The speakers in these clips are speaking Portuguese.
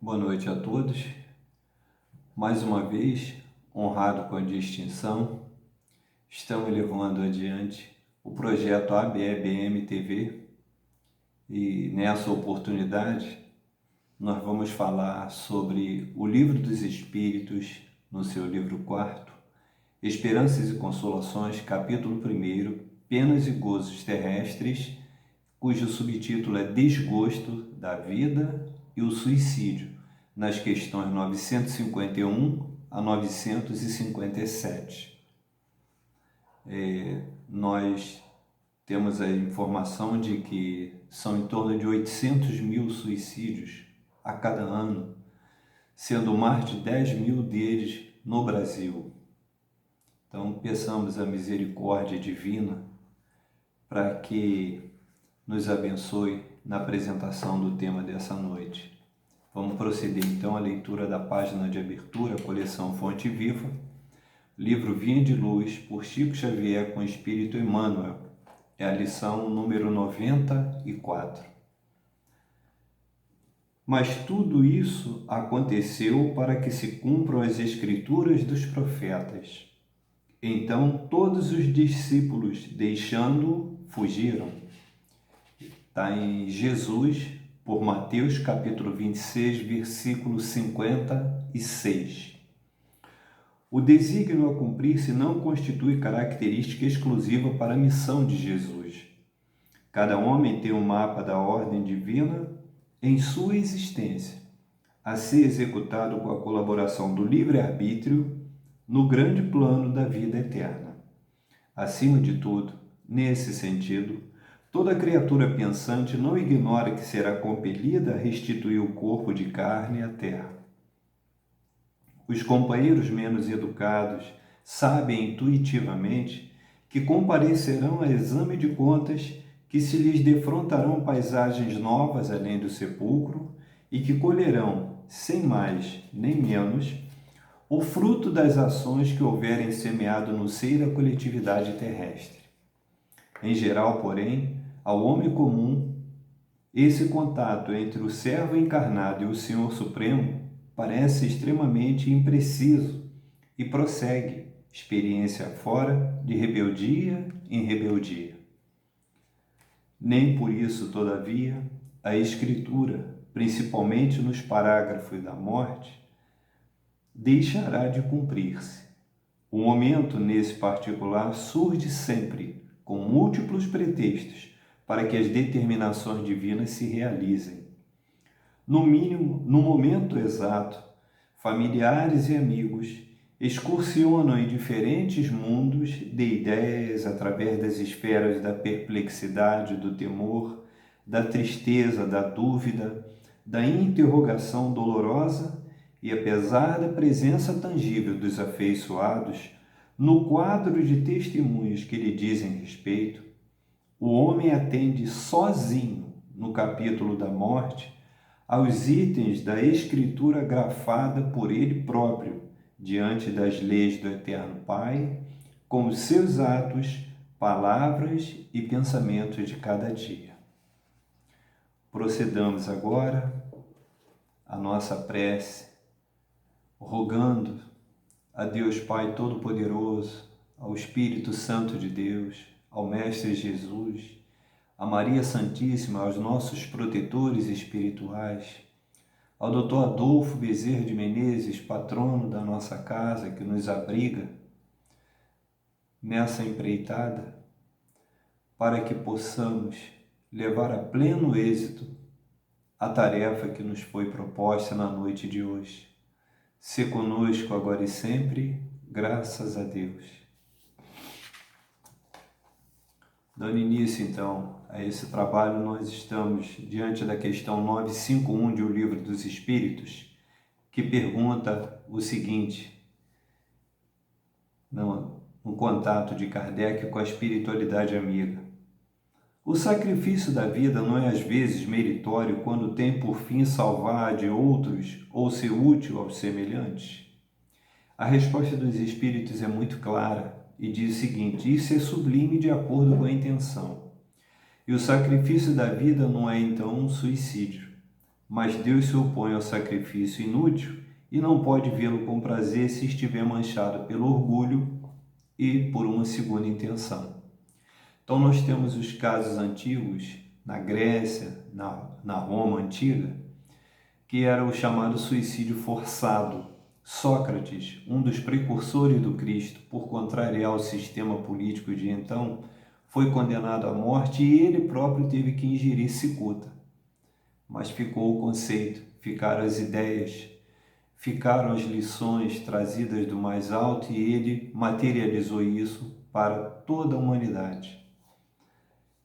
Boa noite a todos. Mais uma vez, honrado com a distinção, estamos levando adiante o projeto ABEBM TV e nessa oportunidade nós vamos falar sobre o Livro dos Espíritos, no seu livro 4º, Esperanças e Consolações, capítulo 1º, Penas e Gozos Terrestres, cujo subtítulo é Desgosto da Vida e o Suicídio, nas questões 951 a 957. Nós temos a informação de que são em torno de 800 mil suicídios a cada ano, sendo mais de 10 mil deles no Brasil. Então, peçamos a misericórdia divina para que nos abençoe na apresentação do tema dessa noite. Vamos proceder então à leitura da página de abertura, coleção Fonte Viva, livro Vinha de Luz, por Chico Xavier com Espírito Emmanuel. É a lição número 94. Mas tudo isso aconteceu para que se cumpram as escrituras dos profetas. Então todos os discípulos, deixando-o, fugiram. Está em Jesus, por Mateus capítulo 26, versículo 56. O desígnio a cumprir-se não constitui característica exclusiva para a missão de Jesus. Cada homem tem um mapa da ordem divina em sua existência, a ser executado com a colaboração do livre-arbítrio no grande plano da vida eterna. Acima de tudo, nesse sentido, toda criatura pensante não ignora que será compelida a restituir o corpo de carne à terra. Os companheiros menos educados sabem intuitivamente que comparecerão a exame de contas, que se lhes defrontarão paisagens novas além do sepulcro e que colherão, sem mais nem menos, o fruto das ações que houverem semeado no seio da coletividade terrestre. Em geral, porém, ao homem comum, esse contato entre o servo encarnado e o Senhor Supremo parece extremamente impreciso e prossegue, experiência fora, de rebeldia em rebeldia. Nem por isso, todavia, a Escritura, principalmente nos parágrafos da morte, deixará de cumprir-se. O momento, nesse particular, surge sempre, com múltiplos pretextos, para que as determinações divinas se realizem. No mínimo, no momento exato, familiares e amigos excursionam em diferentes mundos de ideias através das esferas da perplexidade, do temor, da tristeza, da dúvida, da interrogação dolorosa e, apesar da presença tangível dos afeiçoados, no quadro de testemunhos que lhe dizem respeito, o homem atende sozinho, no capítulo da morte, aos itens da Escritura grafada por ele próprio, diante das leis do Eterno Pai, com os seus atos, palavras e pensamentos de cada dia. Procedamos agora a nossa prece, rogando a Deus Pai Todo-Poderoso, ao Espírito Santo de Deus, ao Mestre Jesus, a Maria Santíssima, aos nossos protetores espirituais, ao Dr. Adolfo Bezerra de Menezes, patrono da nossa casa, que nos abriga nessa empreitada, para que possamos levar a pleno êxito a tarefa que nos foi proposta na noite de hoje. Se conosco agora e sempre, graças a Deus. Dando início, então, a esse trabalho, nós estamos diante da questão 951 de O Livro dos Espíritos, que pergunta o seguinte, no contato de Kardec com a espiritualidade amiga. O sacrifício da vida não é às vezes meritório quando tem por fim salvar a de outros ou ser útil aos semelhantes? A resposta dos Espíritos é muito clara e diz o seguinte: isso é sublime de acordo com a intenção. E o sacrifício da vida não é então um suicídio, mas Deus se opõe ao sacrifício inútil e não pode vê-lo com prazer se estiver manchado pelo orgulho e por uma segunda intenção. Então nós temos os casos antigos na Grécia, na Roma antiga, que era o chamado suicídio forçado. Sócrates, um dos precursores do Cristo, por contrariar o sistema político de então, foi condenado à morte e ele próprio teve que ingerir cicuta. Mas ficou o conceito, ficaram as ideias, ficaram as lições trazidas do mais alto e ele materializou isso para toda a humanidade.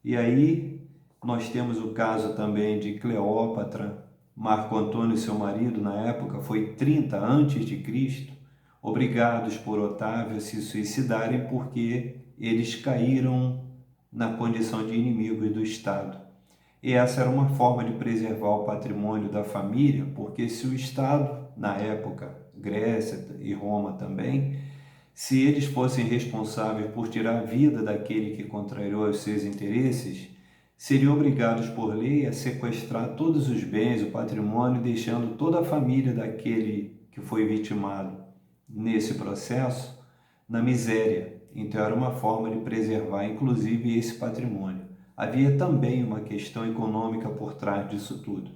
E aí nós temos o caso também de Cleópatra. Marco Antônio, seu marido, na época, foi 30 a.C., obrigados por Otávio a se suicidarem porque eles caíram na condição de inimigos do Estado. E essa era uma forma de preservar o patrimônio da família, porque se o Estado, na época, Grécia e Roma também, se eles fossem responsáveis por tirar a vida daquele que contrariou os seus interesses, seriam obrigados por lei a sequestrar todos os bens, o patrimônio, deixando toda a família daquele que foi vitimado nesse processo na miséria. Então era uma forma de preservar, inclusive, esse patrimônio. Havia também uma questão econômica por trás disso tudo.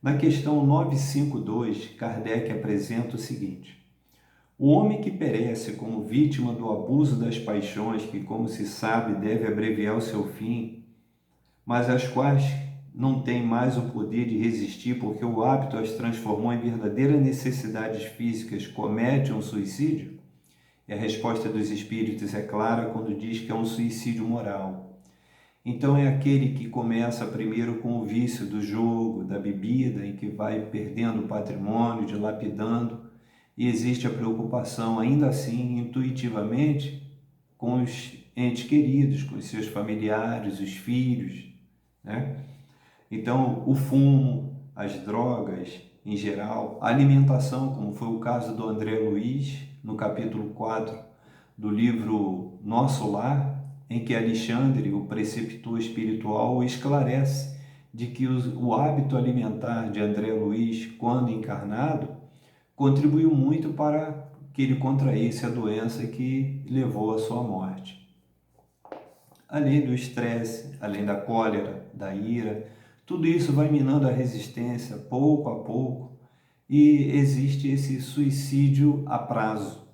Na questão 952, Kardec apresenta o seguinte: o homem que perece como vítima do abuso das paixões, que, como se sabe, deve abreviar o seu fim, mas as quais não têm mais o poder de resistir porque o hábito as transformou em verdadeiras necessidades físicas, comete um suicídio? E a resposta dos espíritos é clara quando diz que é um suicídio moral. Então é aquele que começa primeiro com o vício do jogo, da bebida, em que vai perdendo o patrimônio, dilapidando, e existe a preocupação, ainda assim, intuitivamente, com os entes queridos, com os seus familiares, os filhos, né? Então, o fumo, as drogas em geral, a alimentação, como foi o caso do André Luiz, no capítulo 4 do livro Nosso Lar, em que Alexandre, o preceptor espiritual, esclarece de que o hábito alimentar de André Luiz, quando encarnado, contribuiu muito para que ele contraísse a doença que levou à sua morte. Além do estresse, além da cólera, da ira, tudo isso vai minando a resistência pouco a pouco e existe esse suicídio a prazo.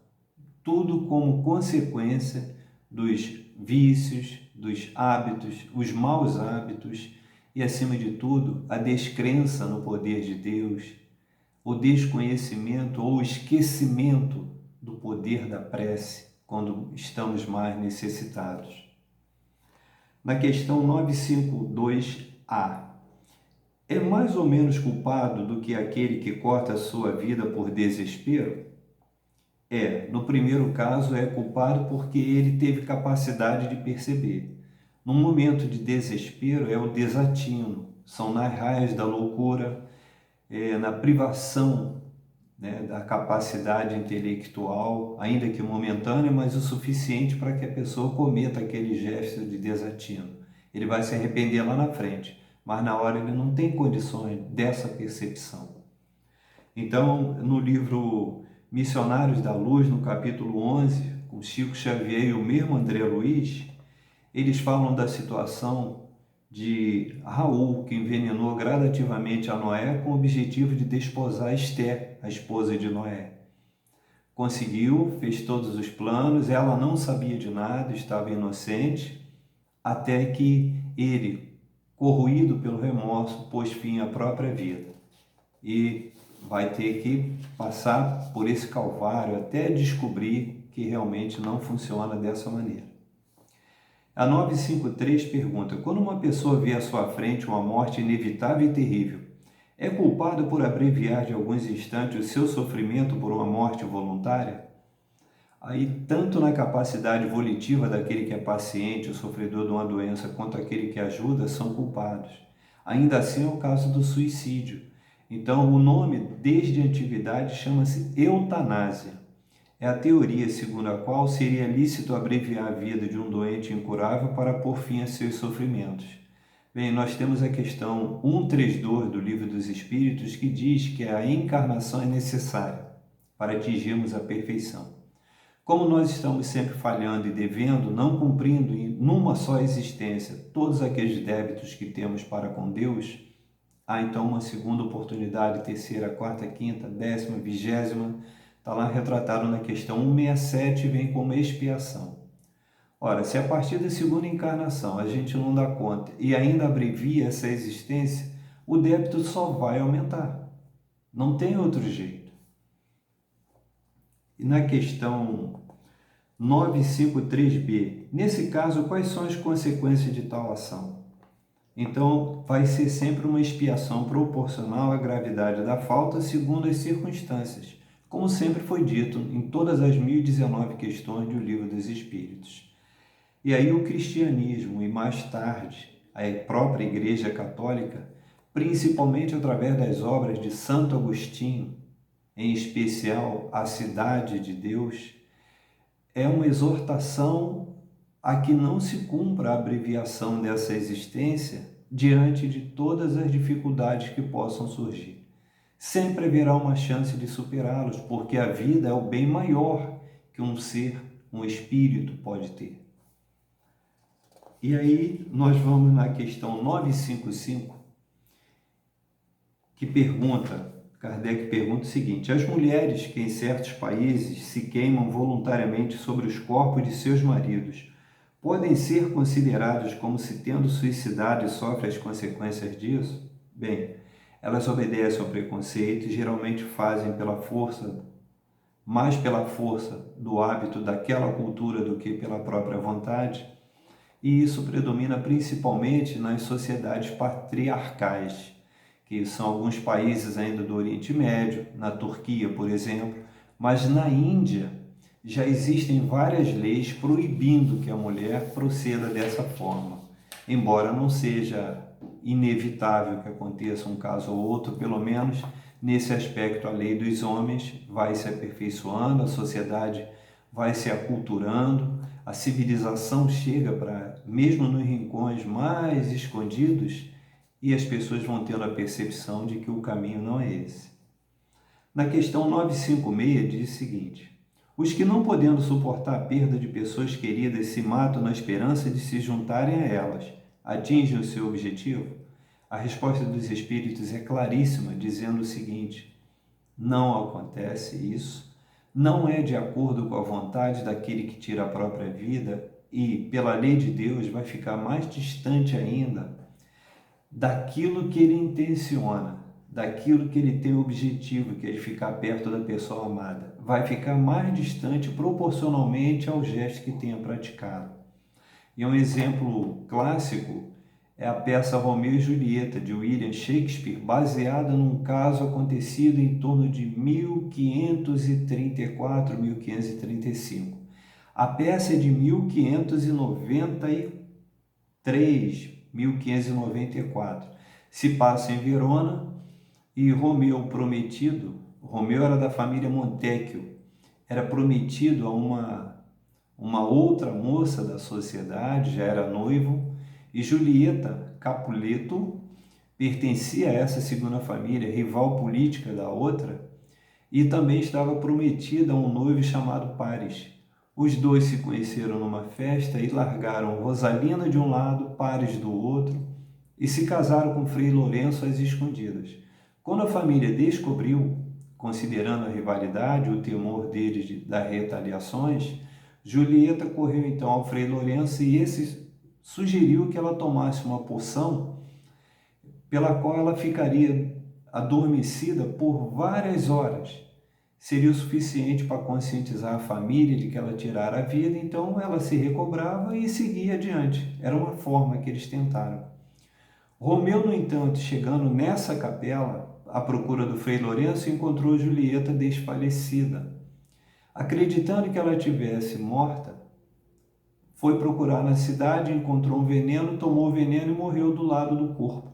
Tudo como consequência dos vícios, dos hábitos, os maus hábitos e, acima de tudo, a descrença no poder de Deus, o desconhecimento ou esquecimento do poder da prece quando estamos mais necessitados. Na questão 952A, é mais ou menos culpado do que aquele que corta a sua vida por desespero? No primeiro caso é culpado porque ele teve capacidade de perceber. Num momento de desespero é o desatino, são nas raias da loucura, na privação, né, da capacidade intelectual, ainda que momentânea, mas o suficiente para que a pessoa cometa aquele gesto de desatino. Ele vai se arrepender lá na frente, mas na hora ele não tem condições dessa percepção. Então, no livro Missionários da Luz, no capítulo 11, com Chico Xavier e o mesmo André Luiz, eles falam da situação de Raul, que envenenou gradativamente a Noé com o objetivo de desposar Esté, a esposa de Noé. Conseguiu, fez todos os planos, ela não sabia de nada, estava inocente, até que ele, corroído pelo remorso, pôs fim à própria vida. E vai ter que passar por esse calvário até descobrir que realmente não funciona dessa maneira. A 953 pergunta: quando uma pessoa vê à sua frente uma morte inevitável e terrível, é culpado por abreviar de alguns instantes o seu sofrimento por uma morte voluntária? Aí, tanto na capacidade volitiva daquele que é paciente, o sofredor de uma doença, quanto aquele que ajuda, são culpados. Ainda assim é o caso do suicídio. Então, o nome, desde a antiguidade, chama-se eutanásia. É a teoria segundo a qual seria lícito abreviar a vida de um doente incurável para pôr fim a seus sofrimentos. Bem, nós temos a questão 132 do Livro dos Espíritos, que diz que a encarnação é necessária para atingirmos a perfeição. Como nós estamos sempre falhando e devendo, não cumprindo numa só existência todos aqueles débitos que temos para com Deus, há então uma segunda oportunidade, terceira, quarta, quinta, décima, vigésima, está lá retratado na questão 167 e vem como expiação. Ora, se a partir da segunda encarnação a gente não dá conta e ainda abrevia essa existência, o débito só vai aumentar. Não tem outro jeito. E na questão 953b, nesse caso, quais são as consequências de tal ação? Então, vai ser sempre uma expiação proporcional à gravidade da falta segundo as circunstâncias, como sempre foi dito em todas as 1019 questões do Livro dos Espíritos. E aí o cristianismo e mais tarde a própria Igreja Católica, principalmente através das obras de Santo Agostinho, em especial A Cidade de Deus, é uma exortação a que não se cumpra a abreviação dessa existência diante de todas as dificuldades que possam surgir. Sempre haverá uma chance de superá-los, porque a vida é o bem maior que um ser, um espírito pode ter. E aí nós vamos na questão 955, que Kardec pergunta o seguinte: as mulheres que em certos países se queimam voluntariamente sobre os corpos de seus maridos, podem ser consideradas como se tendo suicidado e sofrem as consequências disso? Bem, elas obedecem ao preconceito e geralmente fazem mais pela força do hábito daquela cultura do que pela própria vontade. E isso predomina principalmente nas sociedades patriarcais, que são alguns países ainda do Oriente Médio, na Turquia, por exemplo, mas na Índia já existem várias leis proibindo que a mulher proceda dessa forma. Embora não seja inevitável que aconteça um caso ou outro, pelo menos nesse aspecto a lei dos homens vai se aperfeiçoando, a sociedade vai se aculturando, a civilização chega para, mesmo nos rincões mais escondidos, e as pessoas vão tendo a percepção de que o caminho não é esse. Na questão 956 diz o seguinte: os que não podendo suportar a perda de pessoas queridas se matam na esperança de se juntarem a elas, atingem o seu objetivo? A resposta dos espíritos é claríssima, dizendo o seguinte: não acontece isso. Não é de acordo com a vontade daquele que tira a própria vida e, pela lei de Deus, vai ficar mais distante ainda daquilo que ele intenciona, daquilo que ele tem o objetivo, que é de ficar perto da pessoa amada. Vai ficar mais distante proporcionalmente ao gesto que tenha praticado. E um exemplo clássico é a peça Romeu e Julieta, de William Shakespeare, baseada num caso acontecido em torno de 1534, 1535. A peça é de 1594. Se passa em Verona e Romeu era da família Montecchio, era prometido a uma outra moça da sociedade, já era noivo, e Julieta Capuleto pertencia a essa segunda família, rival política da outra, e também estava prometida a um noivo chamado Paris. Os dois se conheceram numa festa e largaram Rosalina de um lado, Paris do outro, e se casaram com Frei Lourenço às escondidas. Quando a família descobriu, considerando a rivalidade, o temor deles das retaliações, Julieta correu então ao Frei Lourenço e esse sugeriu que ela tomasse uma poção pela qual ela ficaria adormecida por várias horas. Seria o suficiente para conscientizar a família de que ela tirara a vida, então ela se recobrava e seguia adiante. Era uma forma que eles tentaram. Romeu, no entanto, chegando nessa capela, à procura do Frei Lourenço, encontrou Julieta desfalecida. Acreditando que ela tivesse morta, foi procurar na cidade, encontrou um veneno, tomou o veneno e morreu do lado do corpo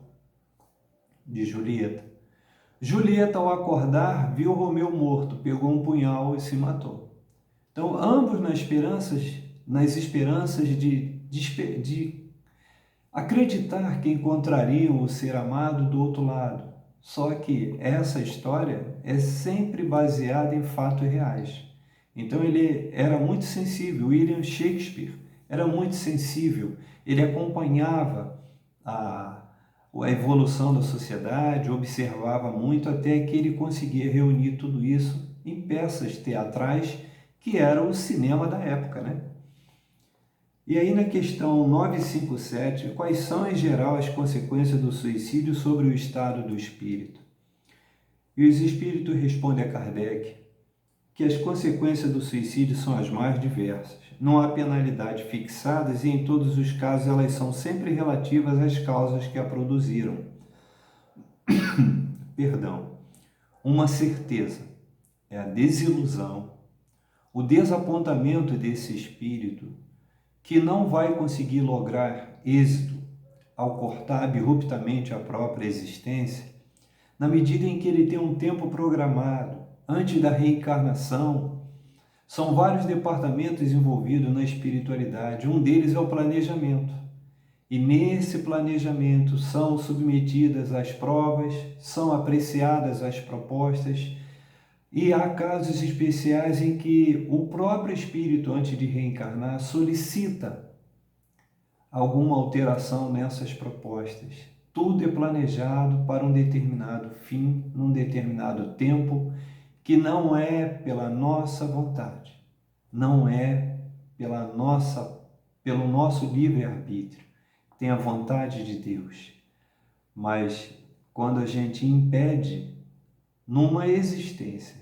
de Julieta. Julieta, ao acordar, viu Romeu morto, pegou um punhal e se matou. Então, ambos nas esperanças de acreditar que encontrariam o ser amado do outro lado. Só que essa história é sempre baseada em fatos reais. Então ele era muito sensível, William Shakespeare era muito sensível, ele acompanhava a evolução da sociedade, observava muito até que ele conseguia reunir tudo isso em peças teatrais que era o cinema da época, né? E aí na questão 957, quais são em geral as consequências do suicídio sobre o estado do espírito? E os espíritos respondem a Kardec que as consequências do suicídio são as mais diversas. Não há penalidades fixadas e em todos os casos elas são sempre relativas às causas que a produziram. Perdão. Uma certeza é a desilusão, o desapontamento desse espírito que não vai conseguir lograr êxito ao cortar abruptamente a própria existência, na medida em que ele tem um tempo programado antes da reencarnação. São vários departamentos envolvidos na espiritualidade, um deles é o planejamento. E nesse planejamento são submetidas as provas, são apreciadas as propostas, e há casos especiais em que o próprio espírito, antes de reencarnar, solicita alguma alteração nessas propostas. Tudo é planejado para um determinado fim, num determinado tempo, que não é pela nossa vontade, não é pelo nosso livre-arbítrio, tem a vontade de Deus. Mas quando a gente impede numa existência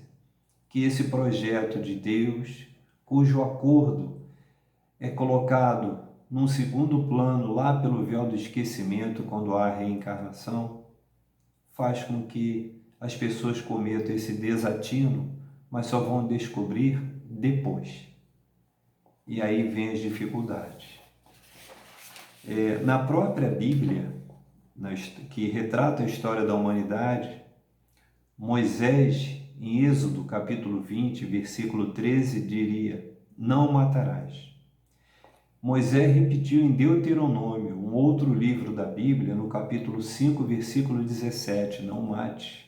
que esse projeto de Deus, cujo acordo é colocado num segundo plano lá pelo véu do esquecimento, quando há reencarnação, faz com que as pessoas cometam esse desatino, mas só vão descobrir depois. E aí vem as dificuldades. Na própria Bíblia, que retrata a história da humanidade, Moisés, em Êxodo, capítulo 20, versículo 13, diria: não matarás. Moisés repetiu em Deuteronômio, um outro livro da Bíblia, no capítulo 5, versículo 17, não mate.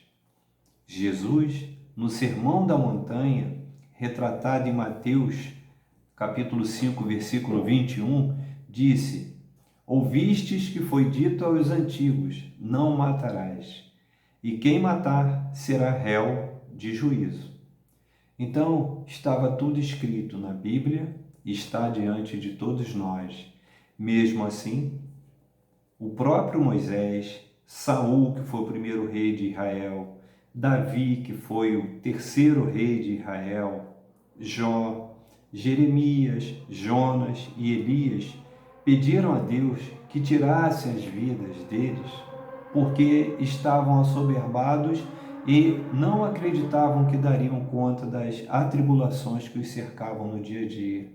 Jesus, no Sermão da Montanha, retratado em Mateus, capítulo 5, versículo 21, disse: ouvistes que foi dito aos antigos, não matarás, e quem matar será réu de juízo. Então, estava tudo escrito na Bíblia, está diante de todos nós. Mesmo assim, o próprio Moisés, Saul, que foi o primeiro rei de Israel, Davi, que foi o terceiro rei de Israel, Jó, Jeremias, Jonas e Elias pediram a Deus que tirasse as vidas deles, porque estavam assoberbados e não acreditavam que dariam conta das atribulações que os cercavam no dia a dia.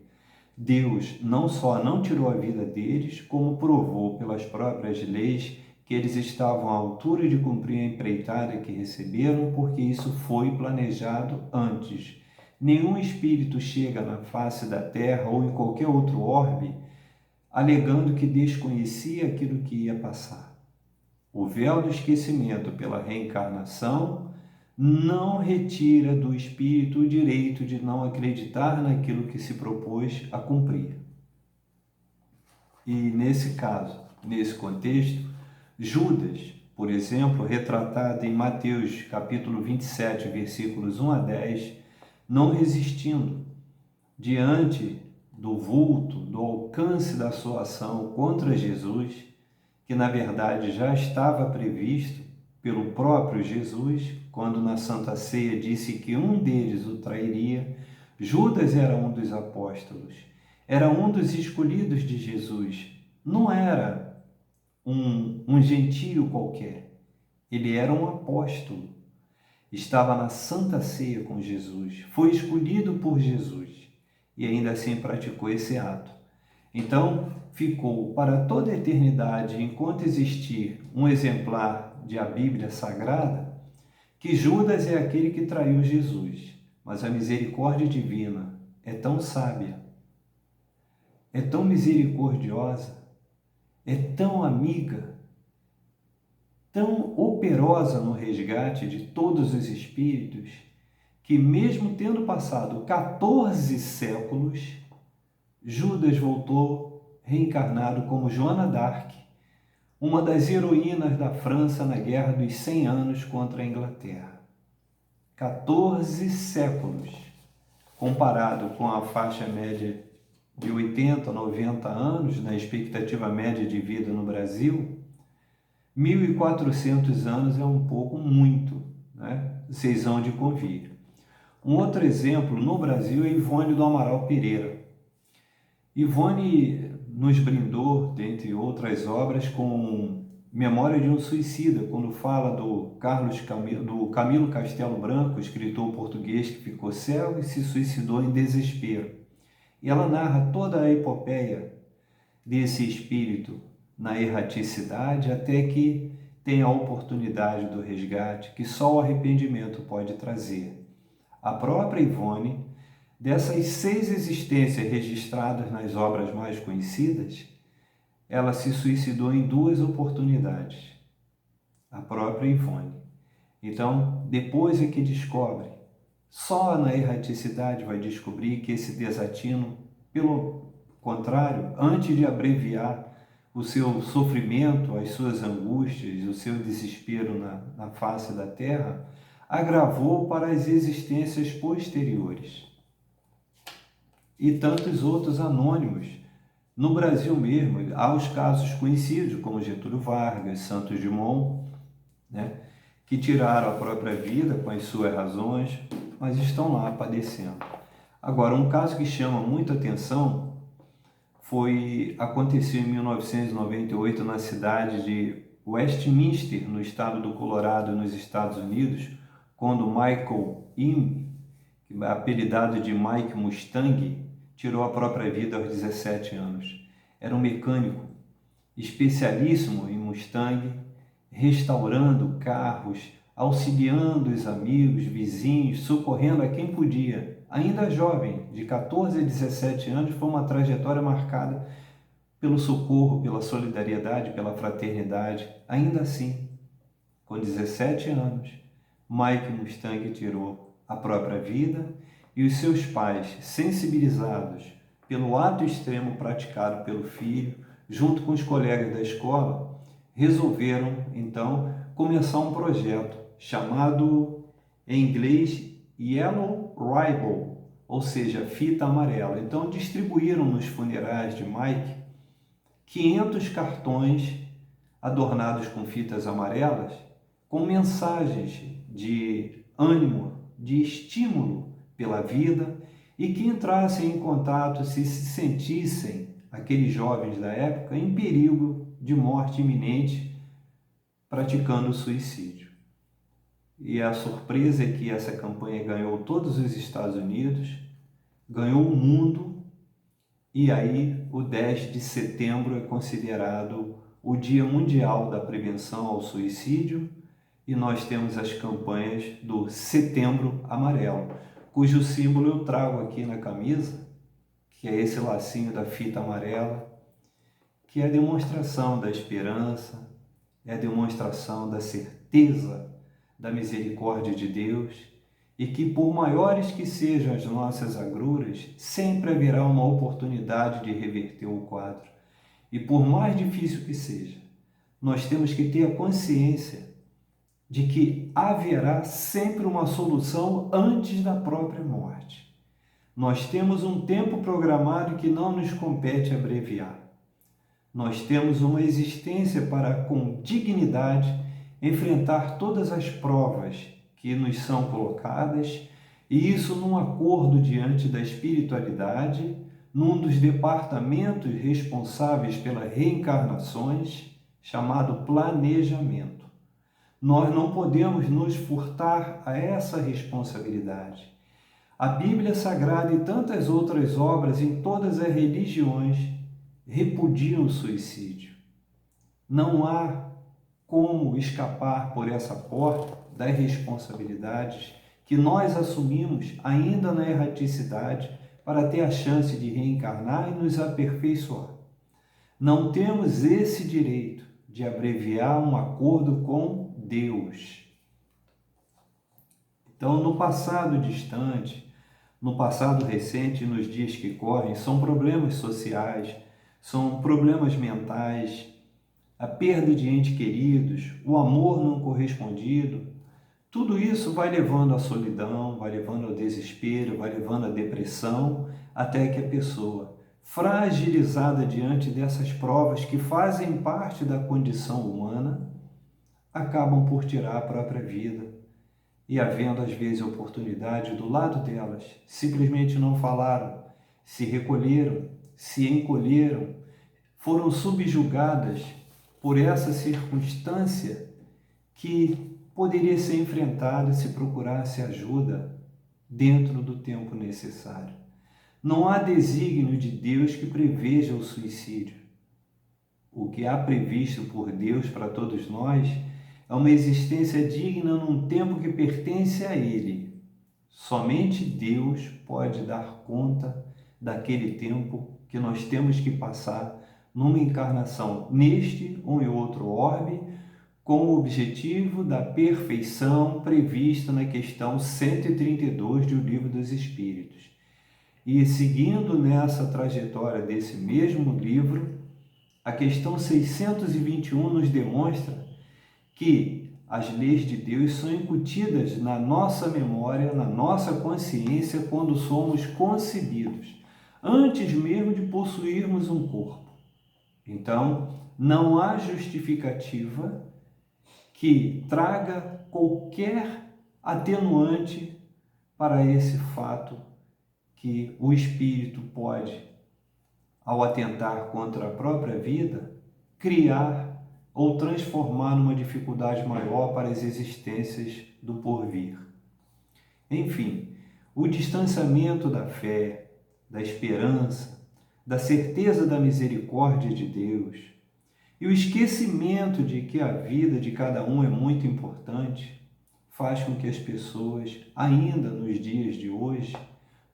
Deus não só não tirou a vida deles, como provou pelas próprias leis que eles estavam à altura de cumprir a empreitada que receberam, porque isso foi planejado antes. Nenhum espírito chega na face da terra ou em qualquer outro orbe alegando que desconhecia aquilo que ia passar. O véu do esquecimento pela reencarnação não retira do espírito o direito de não acreditar naquilo que se propôs a cumprir. E nesse caso, nesse contexto, Judas, por exemplo, retratado em Mateus capítulo 27, versículos 1 a 10, não resistindo diante do vulto, do alcance da sua ação contra Jesus, que na verdade já estava previsto pelo próprio Jesus, quando na Santa Ceia disse que um deles o trairia. Judas era um dos apóstolos, era um dos escolhidos de Jesus, não era um gentio qualquer, ele era um apóstolo, estava na Santa Ceia com Jesus, foi escolhido por Jesus e ainda assim praticou esse ato. Então, ficou para toda a eternidade, enquanto existir um exemplar de a Bíblia Sagrada, que Judas é aquele que traiu Jesus. Mas a misericórdia divina é tão sábia, é tão misericordiosa, é tão amiga, tão operosa no resgate de todos os espíritos, que mesmo tendo passado 14 séculos, Judas voltou reencarnado como Joana d'Arc, uma das heroínas da França na Guerra dos 100 Anos contra a Inglaterra. 14 séculos, comparado com a faixa média de 80, 90 anos, na expectativa média de vida no Brasil, 1.400 anos é um pouco muito, né? Vocês hão de convir. Um outro exemplo no Brasil é Ivone do Amaral Pereira. Ivone nos brindou, dentre outras obras, com Memória de um Suicida, quando fala do Camilo Castelo Branco, escritor português que ficou cego e se suicidou em desespero. E ela narra toda a epopeia desse espírito na erraticidade até que tem a oportunidade do resgate que só o arrependimento pode trazer. A própria Ivone, dessas 6 existências registradas nas obras mais conhecidas, ela se suicidou em 2 oportunidades. A própria Ivone. Então, depois é que descobre, só na erraticidade vai descobrir que esse desatino, pelo contrário, antes de abreviar o seu sofrimento, as suas angústias, o seu desespero na face da terra, agravou para as existências posteriores. E tantos outros anônimos. No Brasil mesmo, há os casos conhecidos, como Getúlio Vargas, Santos Dumont, né, que tiraram a própria vida com as suas razões, mas estão lá padecendo. Agora, um caso que chama muita atenção aconteceu em 1998 na cidade de Westminster, no estado do Colorado, nos Estados Unidos, quando Michael Im, apelidado de Mike Mustang, tirou a própria vida aos 17 anos. Era um mecânico especialíssimo em Mustang, restaurando carros, auxiliando os amigos, vizinhos, socorrendo a quem podia. Ainda jovem, de 14 a 17 anos, foi uma trajetória marcada pelo socorro, pela solidariedade, pela fraternidade. Ainda assim, com 17 anos, Mike Mustang tirou a própria vida e os seus pais, sensibilizados pelo ato extremo praticado pelo filho, junto com os colegas da escola, resolveram, então, começar um projeto chamado, em inglês, Yellow Ribbon, ou seja, fita amarela. Então, distribuíram nos funerais de Mike 500 cartões adornados com fitas amarelas, com mensagens de ânimo, de estímulo pela vida, e que entrassem em contato se sentissem, aqueles jovens da época, em perigo de morte iminente, praticando suicídio. E a surpresa é que essa campanha ganhou todos os Estados Unidos, ganhou o mundo, e aí o 10 de setembro é considerado o Dia Mundial da Prevenção ao Suicídio, e nós temos as campanhas do Setembro Amarelo, cujo símbolo eu trago aqui na camisa, que é esse lacinho da fita amarela, que é a demonstração da esperança, é a demonstração da certeza da misericórdia de Deus, e que por maiores que sejam as nossas agruras, sempre haverá uma oportunidade de reverter o quadro. E por mais difícil que seja, nós temos que ter a consciência de que haverá sempre uma solução antes da própria morte. Nós temos um tempo programado que não nos compete abreviar. Nós temos uma existência para, com dignidade, enfrentar todas as provas que nos são colocadas, e isso num acordo diante da espiritualidade, num dos departamentos responsáveis pelas reencarnações, chamado planejamento. Nós não podemos nos furtar a essa responsabilidade. A Bíblia Sagrada e tantas outras obras em todas as religiões repudiam o suicídio. Não há como escapar por essa porta das responsabilidades que nós assumimos ainda na erraticidade para ter a chance de reencarnar e nos aperfeiçoar. Não temos esse direito de abreviar um acordo com Deus. Então, no passado distante, no passado recente e nos dias que correm, são problemas sociais, são problemas mentais, a perda de entes queridos, o amor não correspondido. Tudo isso vai levando à solidão, vai levando ao desespero, vai levando à depressão, até que a pessoa, fragilizada diante dessas provas que fazem parte da condição humana, acabam por tirar a própria vida. E havendo às vezes oportunidade do lado delas, simplesmente não falaram, se recolheram, se encolheram, foram subjugadas por essa circunstância que poderia ser enfrentada se procurasse ajuda dentro do tempo necessário. Não há desígnio de Deus que preveja o suicídio. O que há previsto por Deus para todos nós é uma existência digna num tempo que pertence a Ele. Somente Deus pode dar conta daquele tempo que nós temos que passar numa encarnação neste ou em outro orbe, com o objetivo da perfeição prevista na questão 132 do Livro dos Espíritos. E seguindo nessa trajetória desse mesmo livro, a questão 621 nos demonstra que as leis de Deus são incutidas na nossa memória, na nossa consciência, quando somos concebidos, antes mesmo de possuirmos um corpo. Então, não há justificativa que traga qualquer atenuante para esse fato que o espírito pode, ao atentar contra a própria vida, criar ou transformar numa dificuldade maior para as existências do porvir. Enfim, o distanciamento da fé, da esperança, da certeza da misericórdia de Deus e o esquecimento de que a vida de cada um é muito importante faz com que as pessoas, ainda nos dias de hoje,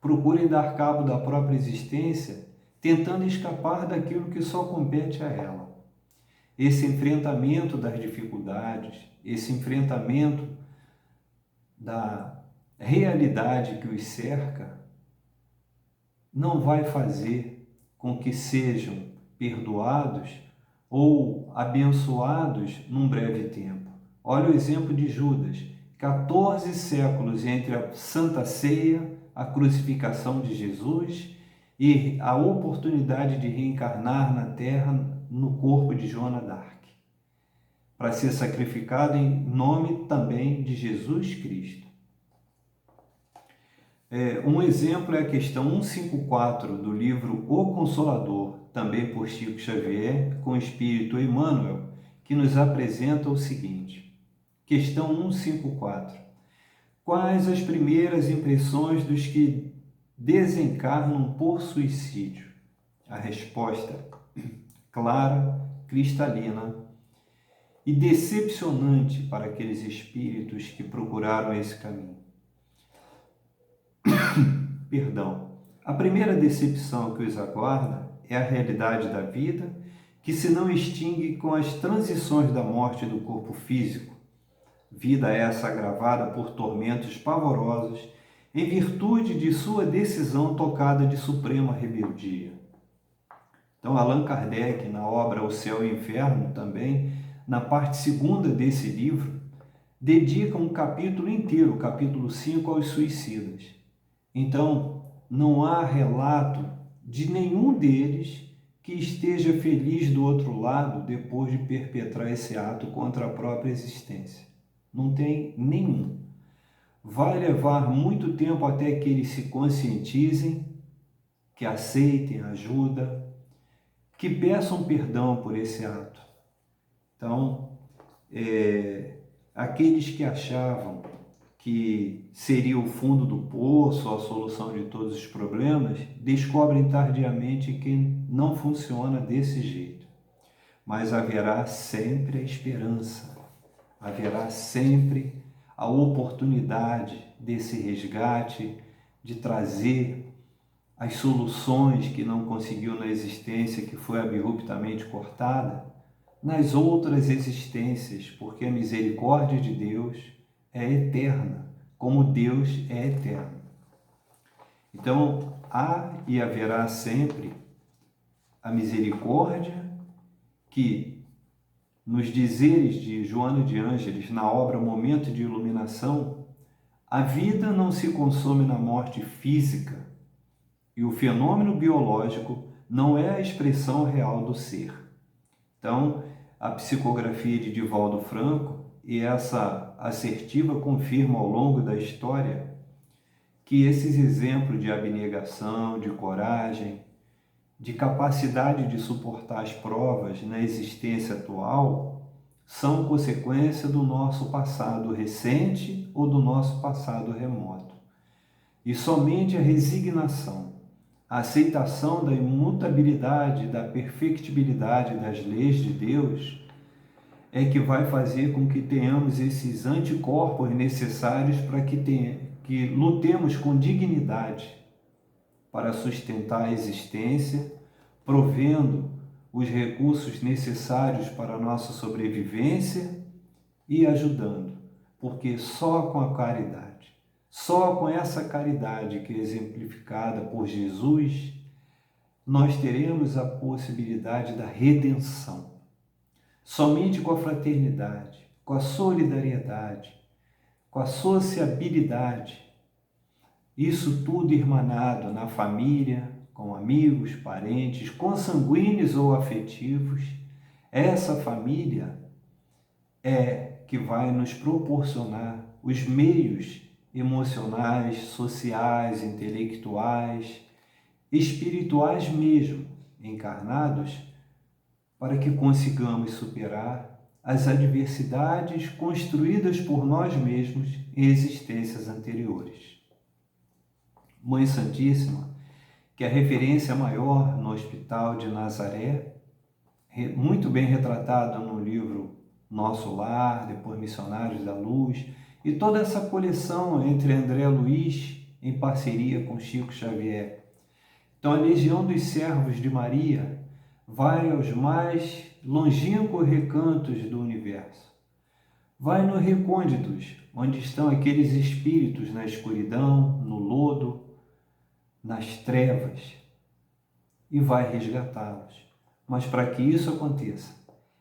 procurem dar cabo da própria existência, tentando escapar daquilo que só compete a ela. Esse enfrentamento das dificuldades, esse enfrentamento da realidade que os cerca, não vai fazer com que sejam perdoados ou abençoados num breve tempo. Olha o exemplo de Judas, 14 séculos entre a Santa Ceia, a crucificação de Jesus e a oportunidade de reencarnar na Terra no corpo de Joana d'Arc, para ser sacrificado em nome também de Jesus Cristo. Um exemplo é a questão 154 do livro O Consolador, também por Chico Xavier, com o Espírito Emmanuel, que nos apresenta o seguinte. Questão 154. Quais as primeiras impressões dos que desencarnam por suicídio? A resposta: clara, cristalina e decepcionante para aqueles espíritos que procuraram esse caminho. Perdão. A primeira decepção que os aguarda é a realidade da vida, que se não extingue com as transições da morte do corpo físico. Vida essa agravada por tormentos pavorosos, em virtude de sua decisão tocada de suprema rebeldia. Então, Allan Kardec, na obra O Céu e o Inferno, também, na parte segunda desse livro, dedica um capítulo inteiro, o capítulo 5, aos suicidas. Então, não há relato de nenhum deles que esteja feliz do outro lado depois de perpetrar esse ato contra a própria existência. Não tem nenhum. Vai levar muito tempo até que eles se conscientizem, que aceitem ajuda, que peçam perdão por esse ato. Então, aqueles que achavam que seria o fundo do poço, a solução de todos os problemas, descobrem tardiamente que não funciona desse jeito. Mas haverá sempre a esperança, haverá sempre a oportunidade desse resgate, de trazer as soluções que não conseguiu na existência que foi abruptamente cortada, nas outras existências, porque a misericórdia de Deus é eterna, como Deus é eterno. Então, há e haverá sempre a misericórdia que, nos dizeres de Joana de Ângeles, na obra Momento de Iluminação, a vida não se consome na morte física e o fenômeno biológico não é a expressão real do ser. Então, a psicografia de Divaldo Franco e essa assertiva confirma ao longo da história que esses exemplos de abnegação, de coragem, de capacidade de suportar as provas na existência atual são consequência do nosso passado recente ou do nosso passado remoto. E somente a resignação, a aceitação da imutabilidade, da perfectibilidade das leis de Deus é que vai fazer com que tenhamos esses anticorpos necessários para que lutemos com dignidade para sustentar a existência, provendo os recursos necessários para a nossa sobrevivência e ajudando, porque só com a caridade, só com essa caridade que é exemplificada por Jesus, nós teremos a possibilidade da redenção. Somente com a fraternidade, com a solidariedade, com a sociabilidade, isso tudo irmanado na família, com amigos, parentes, consanguíneos ou afetivos, essa família é que vai nos proporcionar os meios emocionais, sociais, intelectuais, espirituais mesmo, encarnados, para que consigamos superar as adversidades construídas por nós mesmos em existências anteriores. Mãe Santíssima, que é a referência maior no Hospital de Nazaré, muito bem retratada no livro Nosso Lar, depois Missionários da Luz, e toda essa coleção entre André Luiz em parceria com Chico Xavier. Então, a Legião dos Servos de Maria vai aos mais longínquos recantos do universo. Vai nos recônditos, onde estão aqueles espíritos na escuridão, no lodo, nas trevas, e vai resgatá-los. Mas para que isso aconteça,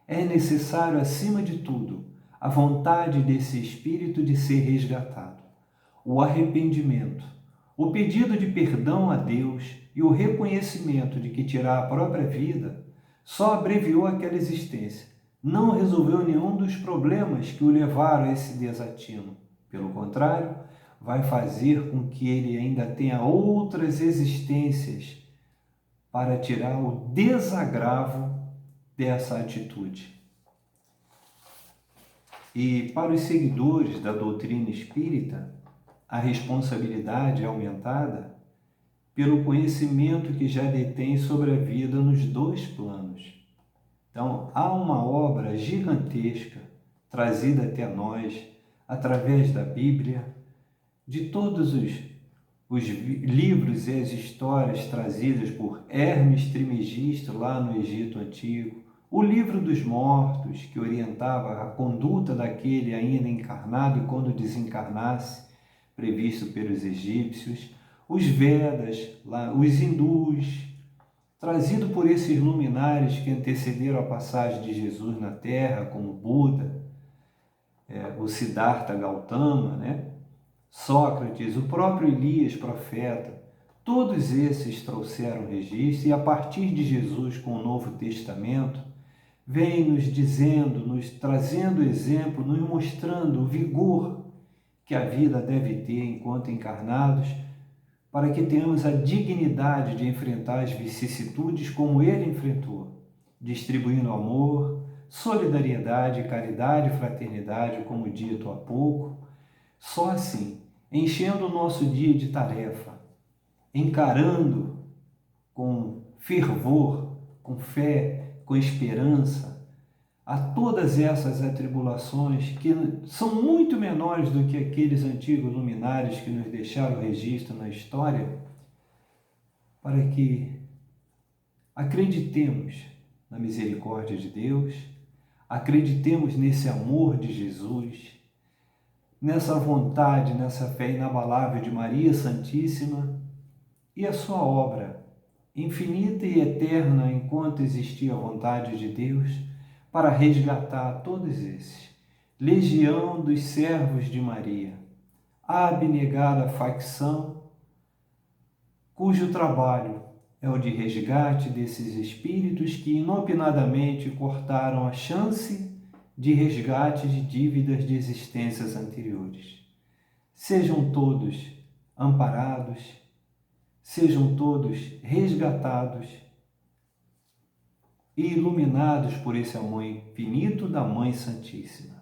é necessário, acima de tudo, a vontade desse espírito de ser resgatado, o arrependimento, o pedido de perdão a Deus e o reconhecimento de que tirar a própria vida só abreviou aquela existência, não resolveu nenhum dos problemas que o levaram a esse desatino. Pelo contrário, vai fazer com que ele ainda tenha outras existências para tirar o desagravo dessa atitude. E para os seguidores da doutrina espírita, a responsabilidade é aumentada pelo conhecimento que já detém sobre a vida nos dois planos. Então, há uma obra gigantesca trazida até nós através da Bíblia, de todos os livros e as histórias trazidas por Hermes Trismegisto lá no Egito Antigo, o livro dos mortos, que orientava a conduta daquele ainda encarnado e quando desencarnasse, previsto pelos egípcios, os Vedas, lá, os hindus, trazido por esses luminares que antecederam a passagem de Jesus na Terra, como Buda, o Siddhartha Gautama, né? Sócrates, o próprio Elias, profeta, todos esses trouxeram registro e a partir de Jesus com o Novo Testamento, vem nos dizendo, nos trazendo exemplo, nos mostrando o vigor que a vida deve ter enquanto encarnados, para que tenhamos a dignidade de enfrentar as vicissitudes como ele enfrentou, distribuindo amor, solidariedade, caridade e fraternidade, como dito há pouco. Só assim, enchendo o nosso dia de tarefa, encarando com fervor, com fé, com esperança, a todas essas atribulações que são muito menores do que aqueles antigos luminares que nos deixaram registro na história, para que acreditemos na misericórdia de Deus, acreditemos nesse amor de Jesus, nessa vontade, nessa fé inabalável de Maria Santíssima e a sua obra, infinita e eterna enquanto existia a vontade de Deus, para resgatar todos esses. Legião dos servos de Maria, a abnegada facção, cujo trabalho é o de resgate desses espíritos que inopinadamente cortaram a chance de resgate de dívidas de existências anteriores. Sejam todos amparados, sejam todos resgatados e iluminados por esse amor infinito da Mãe Santíssima.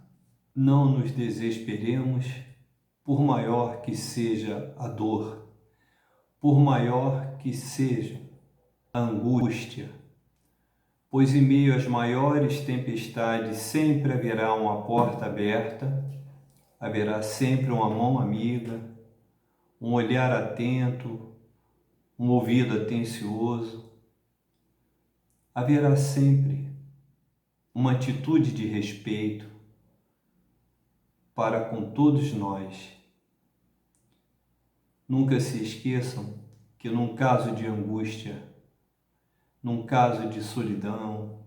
Não nos desesperemos, por maior que seja a dor, por maior que seja a angústia, pois em meio às maiores tempestades sempre haverá uma porta aberta, haverá sempre uma mão amiga, um olhar atento, um ouvido atencioso, haverá sempre uma atitude de respeito para com todos nós. Nunca se esqueçam que num caso de angústia, num caso de solidão,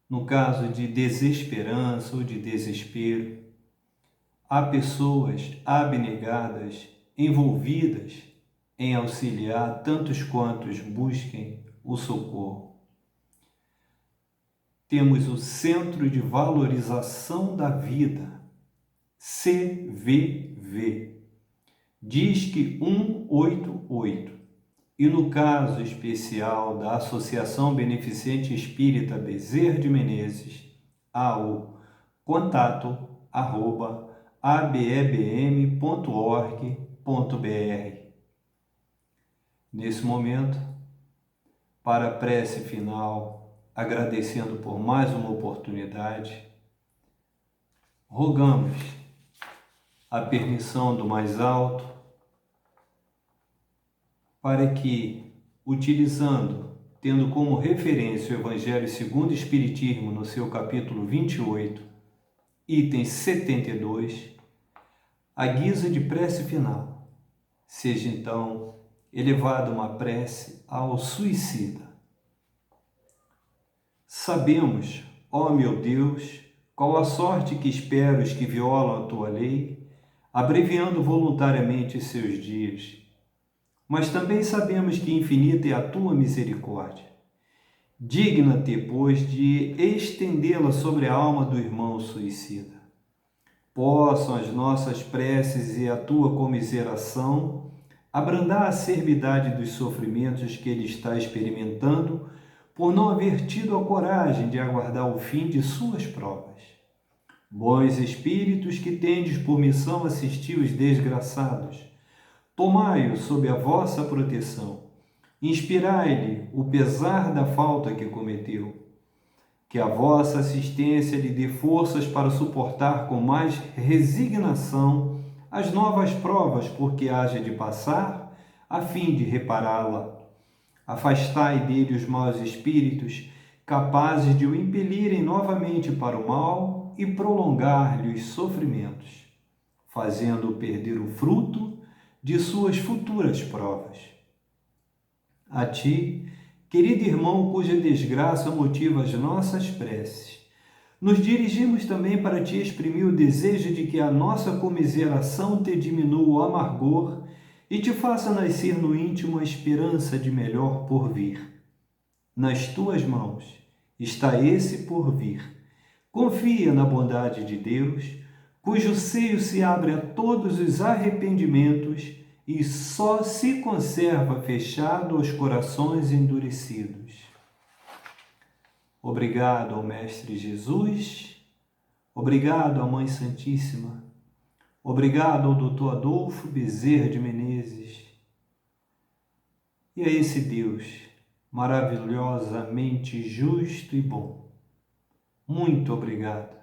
no caso de desesperança ou de desespero, há pessoas abnegadas, envolvidas em auxiliar tantos quantos busquem o socorro. Temos o Centro de Valorização da Vida, CVV, Disque 188, e no caso especial da Associação Beneficente Espírita Bezerra de Menezes, há o contato@abebm.org.br. Nesse momento, para a prece final, agradecendo por mais uma oportunidade, rogamos a permissão do mais alto para que, tendo como referência o Evangelho segundo o Espiritismo no seu capítulo 28, item 72, a guisa de prece final, seja então elevada uma prece ao suicida. Sabemos, ó meu Deus, qual a sorte que espero os que violam a tua lei, abreviando voluntariamente seus dias. Mas também sabemos que infinita é a tua misericórdia. Digna-te, pois, de estendê-la sobre a alma do irmão suicida. Possam as nossas preces e a tua comiseração abrandar a acerbidade dos sofrimentos que ele está experimentando por não haver tido a coragem de aguardar o fim de suas provas. Bons espíritos que tendes por missão assistir os desgraçados, tomai-o sob a vossa proteção, inspirai-lhe o pesar da falta que cometeu, que a vossa assistência lhe dê forças para suportar com mais resignação as novas provas por que haja de passar, a fim de repará-la. Afastai dele os maus espíritos, capazes de o impelirem novamente para o mal e prolongar-lhe os sofrimentos, fazendo-o perder o fruto de suas futuras provas. A ti, querido irmão, cuja desgraça motiva as nossas preces, nos dirigimos também para te exprimir o desejo de que a nossa comiseração te diminua o amargor e te faça nascer no íntimo a esperança de melhor porvir. Nas tuas mãos está esse porvir. Confia na bondade de Deus, cujo seio se abre a todos os arrependimentos e só se conserva fechado aos corações endurecidos. Obrigado ao Mestre Jesus, obrigado à Mãe Santíssima, obrigado ao Dr. Adolfo Bezerra de Menezes e a esse Deus maravilhosamente justo e bom. Muito obrigado.